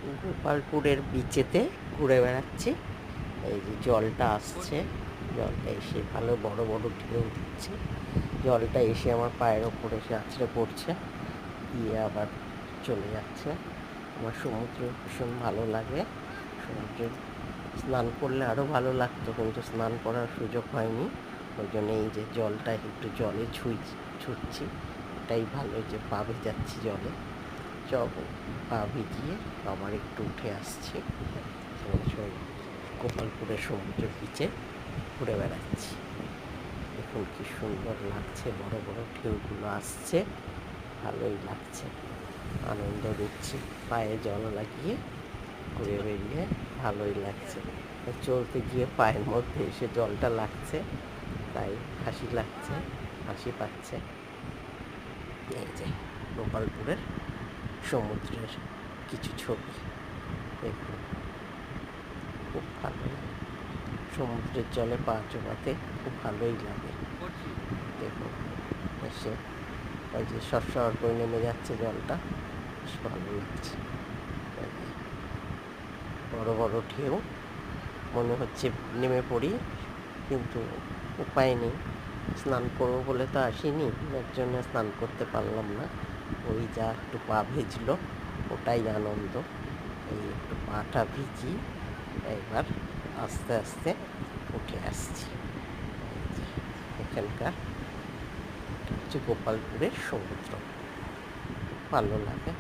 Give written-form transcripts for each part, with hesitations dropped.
গোপালপুরের বিচেতে ঘুরে বেড়াচ্ছি। এই যে জলটা আসছে, জলটা এসে ভালো বড় বড় ঢেউ দিচ্ছে। জলটা এসে আমার পায়ের ওপরে এসে আছড়ে পড়ছে, গিয়ে আবার চলে যাচ্ছে। আমার সমুদ্র ভীষণ ভালো লাগে। সমুদ্রে স্নান করলে আরও ভালো লাগতো, কিন্তু স্নান করার সুযোগ হয়নি। ওই জন্য এই যে জলটা একটু জলে ছুটছি, এটাই ভালো যে পা ভেজাচ্ছি জলে। পা ভিজিয়ে আবার একটু উঠে আসছি, গোপালপুরের সমুদ্র বিচে ঘুরে বেড়াচ্ছি। দেখুন কি সুন্দর লাগছে, বড় বড় ঢেউগুলো আসছে, ভালোই লাগছে, আনন্দ নিচ্ছি। পায়ে জল লাগিয়ে ঘুরে বেরিয়ে ভালোই লাগছে। চলতে গিয়ে পায়ের মধ্যে এসে জলটা লাগছে, তাই হাসি লাগছে, হাসি পাচ্ছে। এই যে গোপালপুরের সমুদ্রের কিছু ছবি দেখুন, খুব ভালো লাগে। সমুদ্রের জলে পা চোবাতে খুব ভালোই লাগে। দেখুন এসে ওই যে সরসর করে নেমে যাচ্ছে জলটা, বেশ ভালো লাগছে। বড় বড় ঢেউ, মনে হচ্ছে নেমে পড়ি, কিন্তু উপায় নেই। স্নান করবো বলে তো আসিনি, এর জন্য স্নান করতে পারলাম না। ওই যা একটু পা ভিজলো, ওটাই আনন্দ। এই একটু পাটা ভিজি, এবার আস্তে আস্তে উঠে আসছি। এখানকার হচ্ছে গোপালপুরের সমুদ্র, ভালো লাগে।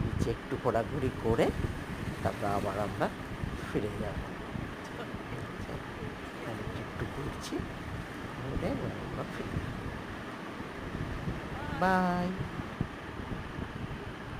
নিচে একটু ঘোরাঘুরি করে তারপর আবার আমরা ফিরে যাব। একটু ঘুরছি, ঘুরে আমরা ফিরে। বাই।